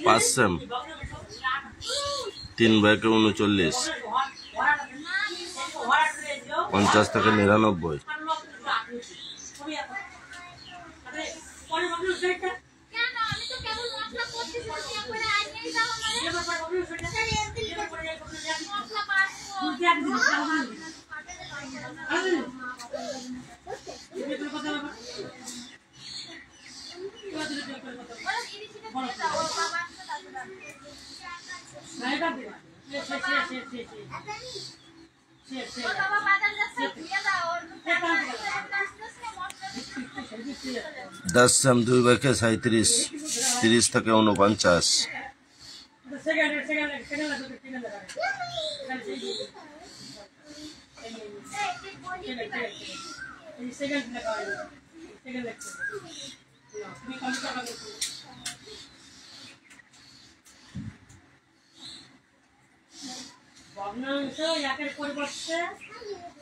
पाँच सेम 3/39 50 থেকে 99 10 सेम 2/37 30 থেকে 49 ভগ্নাংশ একের পরিবর্তে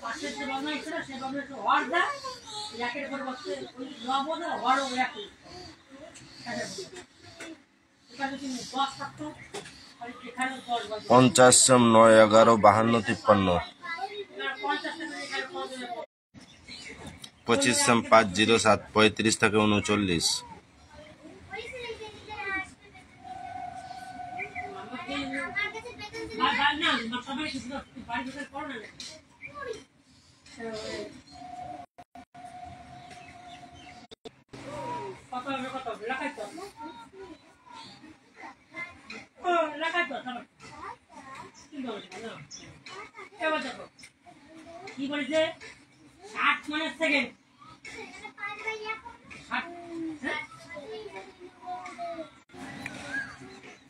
পাশের যে ভগ্নাংশ সেই ভগ্নাংশ হর দেয় একের পরিবর্তে ওই লবণ হর ও একই এখানে তুমি 10 থাকতো আর এখানে 10 50 सेम 9 11 52 53 25 सेम 507 35 থেকে 39 কি বলেছে 60 মানে সেকেন্ড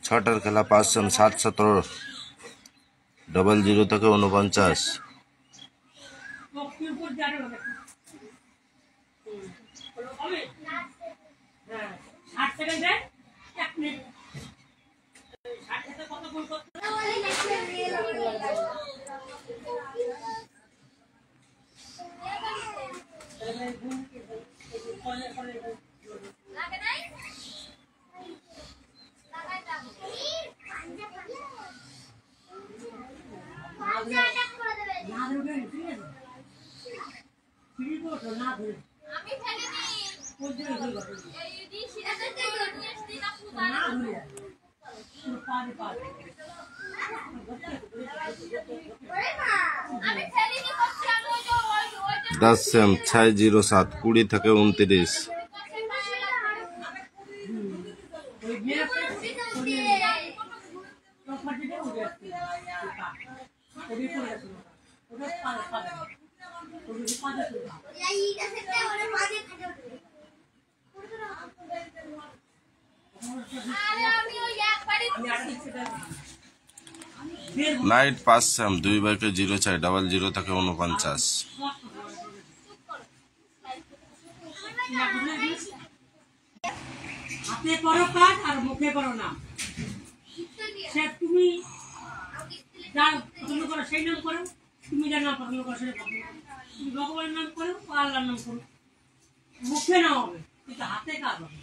6টার খেলা 5 सेम 7 17 00 থেকে 49 10 सेम 607 20 থেকে 29 नाइट 5 सेम 2/04 00 থেকে 49 হাতে করো কাজ আর মুখে করো না। সে তুমি যা পছন্দ করো সেই নাম করো, তুমি যা নাম পছন্দ করো সেটা পছন্দ করো। তুমি ভগবানের নাম করো, আল্লাহর নাম করো। মুখে না হবে, কিন্তু হাতে কাজ হবে।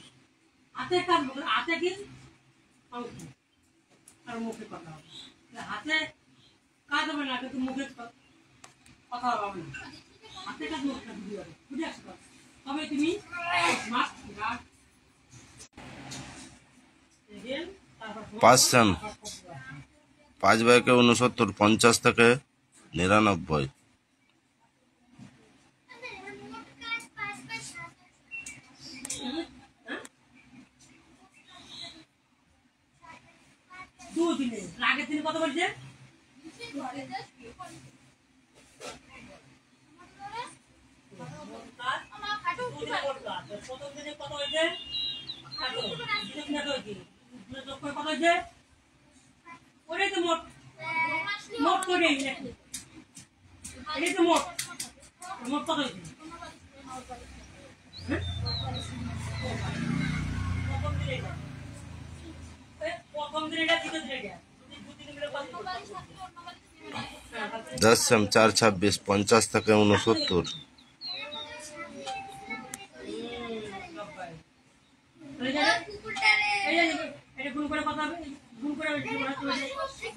হাতে কাজ হবে, হাতে কি অঙ্ক আর মুখে কথা হবে। হাতে কাজ হবে না, কিন্তু মুখে কথা হবে না। হাতে কাজ মুখে কাজ দুটোই হবে, বুঝে আসছো? তবে তুমি স্মার্ট পাঁচ সেম 5 বাইকে 69, 50 থেকে 99। দুদিনে আগের দিন কত বলছে? প্রথম দিনে কত হয়েছে? কত হয়েছে? ওটাই তো মোট, মোট করে এটাই তো মোট, মোট কত হয়েছে? প্রথম দিন এটা, দ্বিতীয় দিন এটা, 10 সেম 4, 26, 50 থেকে 69। এটা গুণ করে কথা হবে, গুণ করে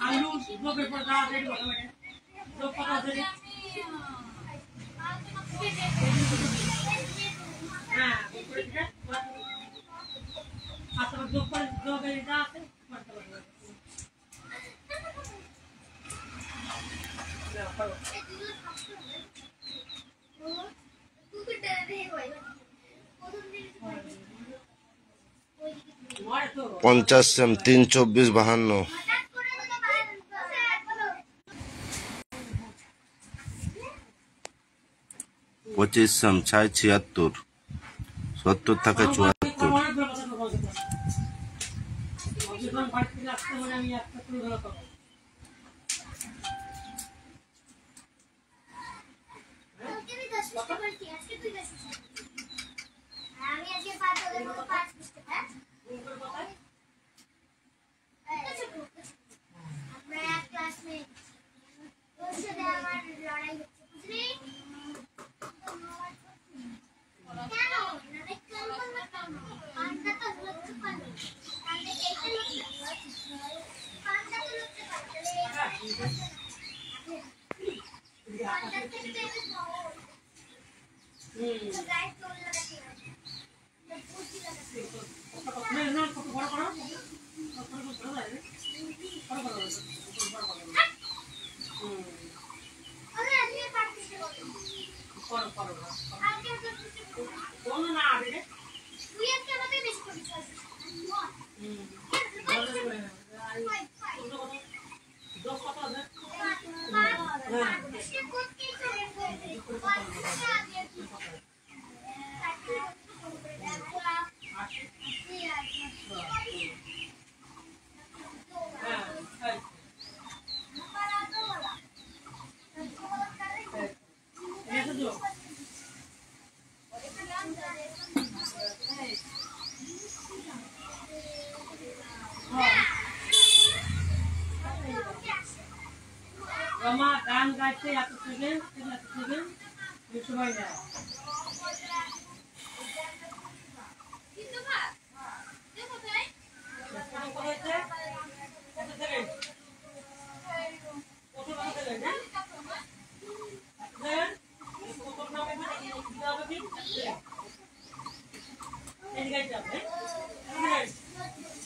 আলু যোগের পর যা আছে যোগ কত আছে? হ্যাঁ, আচ্ছা যোগ করে যোগের যা আছে পঞ্চাশ সেম 3, 24, 52। 25 সেম 6, 76, 70 থেকে 74। রমা গান গাইতে এত সেকেন্ড, সময় নেয়।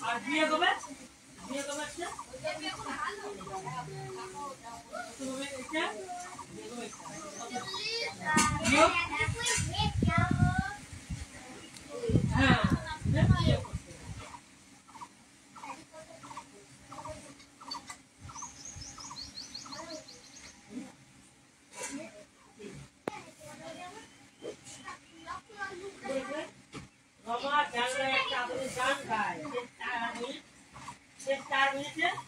আর বিয়ে কবে? বিয়ে কবে আছে? Robot, jangan lihat cabut, jangan guys. This 4 minutes.